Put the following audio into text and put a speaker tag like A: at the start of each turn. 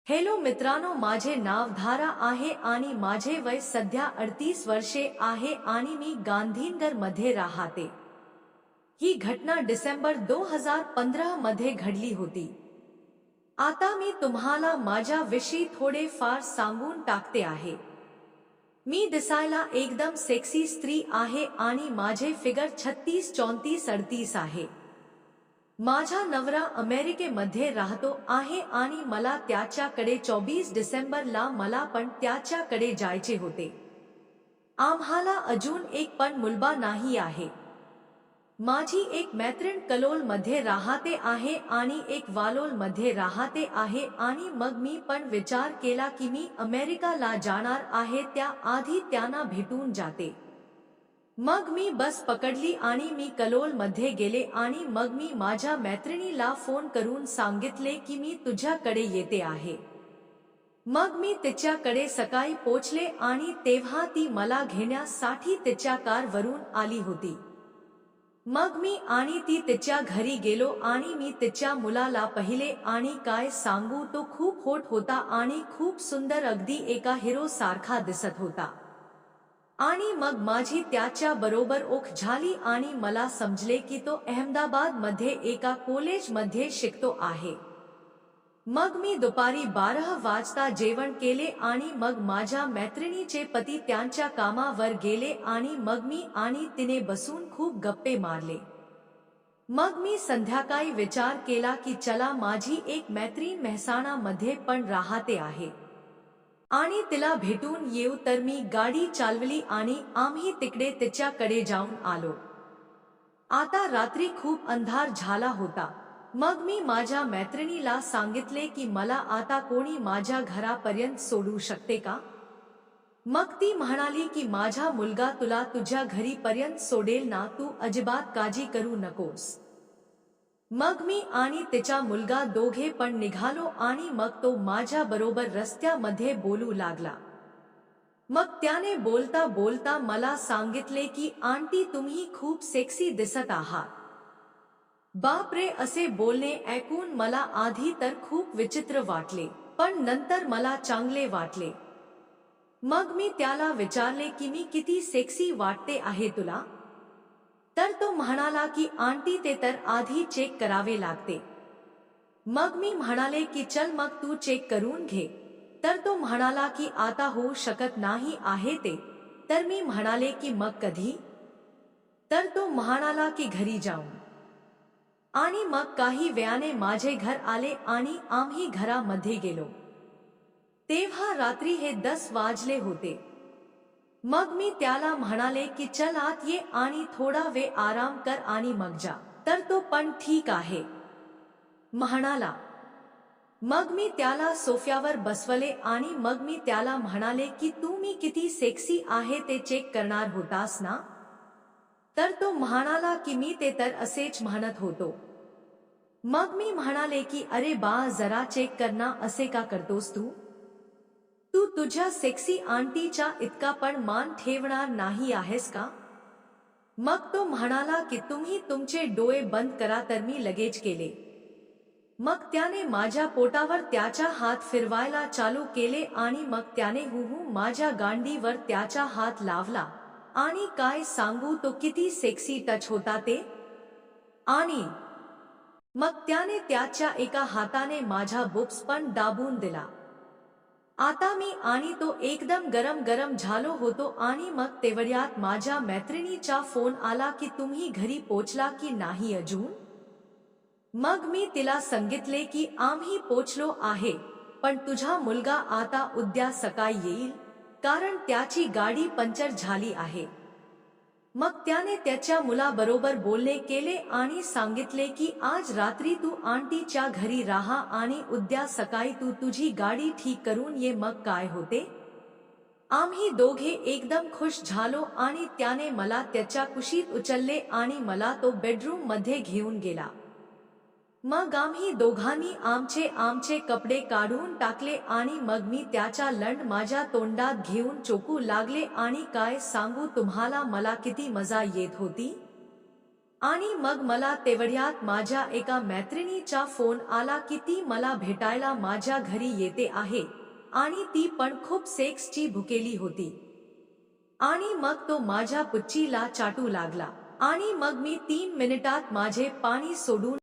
A: Hello मित्रांनो, माझे नाव धारा आहे आणि माझे वय सध्या 38 वर्षे आहे आणि मी गांधीनगर मध्ये राहते। ही घटना डिसेंबर 2015 मध्ये घडली होती। आता मी तुम्हाला माझ्या विषयी थोडे फार सांगून टाकते आहे। मी दिसायला एकदम सेक्सी स्त्री आहे आणि माझे फिगर 36 34 38 आहे। माझा नवरा अमेरिकेमध्ये राहतो आहे आणि मला त्याच्याकडे 24 डिसेंबरला मला पण त्याच्याकडे जायचे होते। आम्हाला अजून एक पण मुलगा नाही आहे। माझी एक मैत्रीण कलोल मध्ये राहते आहे आणि एक वालोल मध्ये राहते आहे आणि मग मी पण विचार केला की मी अमेरिकाला जाणार आहे, त्या आधी त्यांना भेटून जाते। मग मी बस पकडली आणि मी कलोल मध्ये गेले आणि मग मी माझ्या मैत्रिणीला फोन करून सांगितले की मी तुझ्याकडे येते आहे। मग मी तिच्याकडे सकाळी पोचले आणि तेव्हा ती मला घेण्यासाठी तिच्या कारवरून आली होती। मग मी आणि ती तिच्या घरी गेलो आणि मी तिच्या मुलाला पाहिले आणि काय सांगू, तो खूप हॉट होता आणि खूप सुंदर, अगदी एका हिरो सारखा दिसत होता। आणि मग माझी त्याच्या बरोबर ओळख झाली आणि मला समजले की तो अहमदाबाद मध्ये एका कॉलेज मध्ये शिकतो आहे। मग मी दुपारी 12 वाजता जेवण केले आणि मग माझ्या मैत्रिणीचे पती त्यांच्या कामावर गेले आणि मग मी आणि तिने बसून खूप गप्पे मारले। मग मी संध्याकाळी विचार केला की चला, माझी एक मैत्रीण मेहसाणा मध्ये पण राहते आहे आणि तिला भेटून येऊ, तर मी गाडी चालवली आणि आम्ही तिकडे तिच्याकडे जाऊन आलो। आता रात्री खूप अंधार झाला होता। मग मी माझ्या मैत्रिणीला सांगितले की मला आता कोणी माझ्या घरापर्यंत सोडू शकते का? मग ती म्हणाली की माझा मुलगा तुला तुझ्या घरीपर्यंत सोडेल ना, तू अजिबात काळजी करू नकोस। मग मी आणि तिचा मुलगा दोघे पण निघालो आणि मग तो माझ्या बरोबर रस्त्यामध्ये बोलू लागला। मग त्याने बोलता बोलता मला सांगितले की आंटी, तुम्ही खूप सेक्सी दिसत आहात। बापरे, असे बोलणे ऐकून मला आधी तर खूप विचित्र वाटले, पण नंतर मला चांगले वाटले। मग मी त्याला विचारले की मी किती सेक्सी वाटते आहे तुला? तर तो म्हणाला की आंटी, ते तर आधी चेक करावे लागते। मग मी म्हणाले की चल मग तू चेक करून घे। तर तो म्हणाला की आता होऊ शकत नाही आहे ते। तर मी म्हणाले की मग कधी? तर तो म्हणाला की घरी जाऊन। आणि मग काही वेळाने माझे घर आले आणि आम्ही घरामध्ये गेलो। तेव्हा रात्री हे 10 वाजले होते। मग मी त्याला म्हणाले की चल आत ये आणि थोडा वेळ आराम कर आणि मग जा। तर तो पण ठीक आहे म्हणाला। मग मी त्याला सोफ्यावर बसवले आणि मग मी त्याला म्हणाले की तू मी किती सेक्सी आहे ते चेक करणार होतास ना? तर तो म्हणाला की मी ते तर असेच म्हणत होतो। मग मी म्हणाले की अरे बा, जरा चेक करना, असे का करतोस तू? तू तुझ्या सेक्सी आंटीच्या इतका पण मान ठेवणार नाही आहेस का? मग तो म्हणाला की तुम्ही तुमचे डोळे बंद करा, तर मी लगेच केले। मग त्याने माझ्या पोटावर त्याचा हात फिरवायला चालू केले आणि मग त्याने हुहू माझ्या गांडीवर त्याचा हात लावला आणि काय सांगू, तो किती सेक्सी टच होता ते। आणि मग त्याने त्याच्या एका हाताने माझा बुक्स पण दाबून दिला। आता मी आणि तो एकदम गरम गरम झालो होतो आणि मग तेवढ्यात माझ्या मैत्रिणीचा फोन आला की तुम्ही घरी पोचला की नाही अजून? मग मी तिला सांगितले की आम्ही पोचलो आहे, पण तुझा मुलगा आता उद्या सकाळी येईल, कारण त्याची गाडी पंक्चर झाली आहे। मग त्याने त्याच्या मुलाबरोबर बोलणे केले आणि सांगितले की आज रात्री तू आंटीच्या घरी राहा आणि उद्या सकाळी तू तुझी गाडी ठीक करून ये। मग काय होते? आम्ही दोघे एकदम खुश झालो आणि त्याने मला त्याच्या कुशीत उचलले आणि मला तो बेडरूम मध्ये घेऊन गेला। मग आम्ही दोघांनी आमचे आमचे कपडे काढून टाकले आणि मग मी त्याचा लंड माझ्या तोंडात घेऊन चोकू लागले आणि काय सांगू तुम्हाला, मला किती मजा येत होती। आणि मग मला तेवढ्यात माझ्या एका मैत्रिणीचा फोन आला की ती मला भेटायला माझ्या घरी येते आहे आणि ती पण खूप सेक्सची भुकेली होती। आणि मग तो माझ्या पुच्चीला चाटू लागला आणि मग मी 3 मिनिटात माझे पाणी सोडून